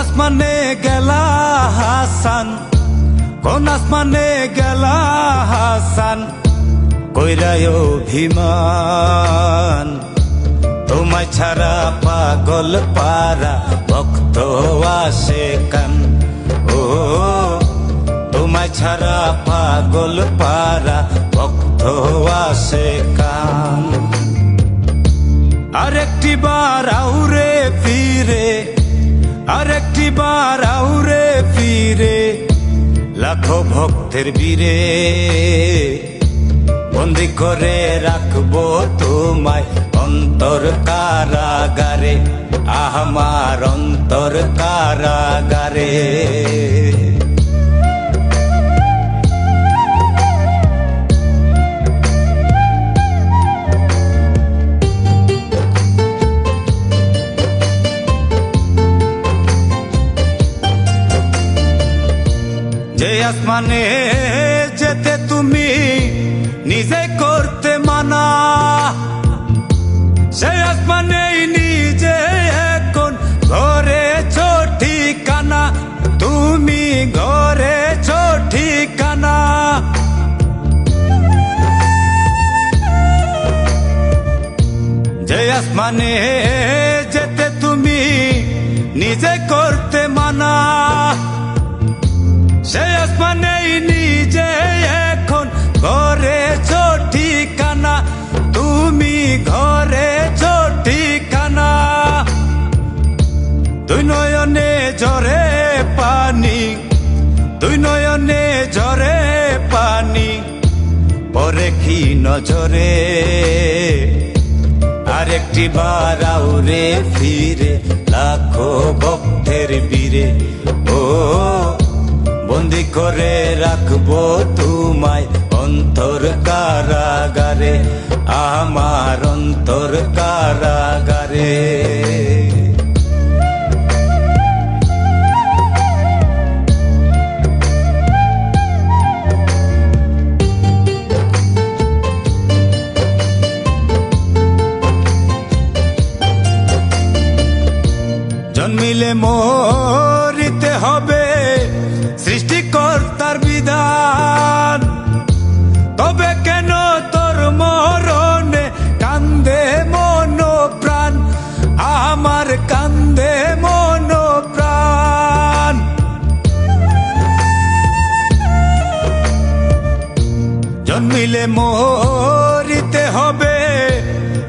আসমানে গেলা হাসান, কোন আসমানে গেলা হাসান, কইরায় অভিমান। তোমায় ছাড়া পাগল পারা ভক্ত আসে কান। ও তোমায় ছাড়া পাগল পারা ভক্ত আসে কান। আরেকটি বার আউরে ফিরে, আরেকটি বার আউরে ফিরে, লাখো ভক্তের বীরে বন্দি করে রাখবো তোমায় অন্তর কারাগারে, আমার অন্তর কারাগারে। যে আসমানে যেতে তুমি নিজে করতে মানা, সেই আসমানেই নিজে এখন ঘরেছ ঠিকানা, তুমি ঘরেছ ঠিকানা। যে আসমানে যেতে তুমি নিজে করতে মানা, সেই আসমানেই নিজে এখন ঘরেছ ঠিকানা, তুমি ঘরেছ ঠিকানা। দুই নয়নে ঝরে পানি, দুই নয়নে ঝরে পানি, পরে কি নজরে আরেকটি বার আউরে ফিরে, লাখো ভক্তের বীরে ও বন্দি করে রাখবো তোমায় অন্তর কারাগারে, আমার অন্তর কারাগারে। জন্মিলে মরিতে হবে সৃষ্টিকর্তার বিধান, তবে কেন তোর মরণে কান্দে মন প্রাণ, আমার কান্দে মন প্রাণ। জন্মিলে মরিতে হবে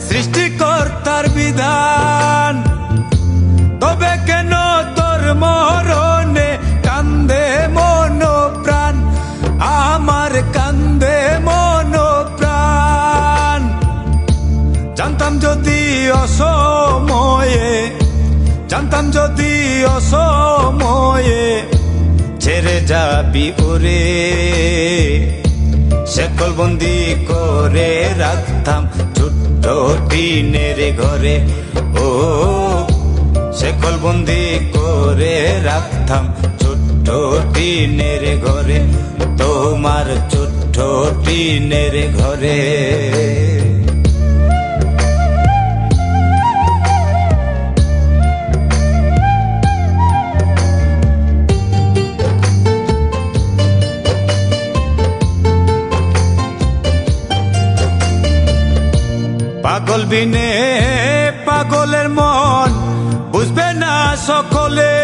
সৃষ্টিকর্তার বিধান, তবে কেন তোর মরণে কান্দে মন প্রাণ, আমার কান্দে মন প্রাণ। জানতাম যদি অসময়ে, জানতাম যদি অসময়ে ছেড়ে যাবি ওরে, শেকল বন্দি করে রাখতাম ছোট্ট টিনের ঘরে। ও শেকল বন্দি করে রাখতাম ছোট্ট টিনের ঘরে, তোমার ছোট্ট টিনের ঘরে। পাগল বিনে পাগলের মন বুঝবে না সকলে,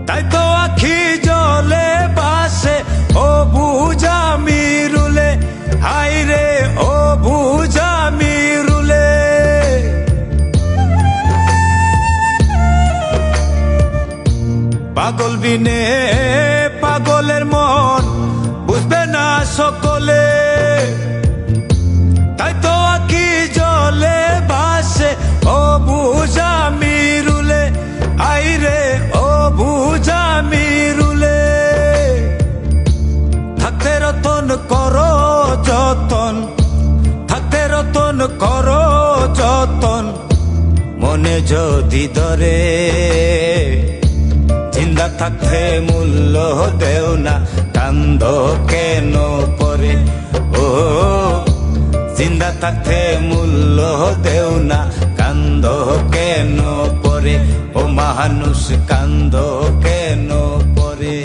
তাই তো আখি জলে বাসে ও বুঝা মিরুলে, হাই রে ও বুঝা মিরুলে। পাগল বিনে পাগলের মন বুঝবে না সকলে, তাই তো আখি জলে বাসে ও বুঝা মিরুলে, আই রে ও বুঝা মিরুলে। থাকতে রতন করো যতন, থাকতে রতন করো যতন, মনে যদি ধরে জিন্দা থাকতে মূল্য দেও না, কান্দ কেন পরে। ও জিন্দা থাকতে মূল্য দেও না, কান্দ কেন পরে। পরে ও মানুষ কান্দ কেন পরে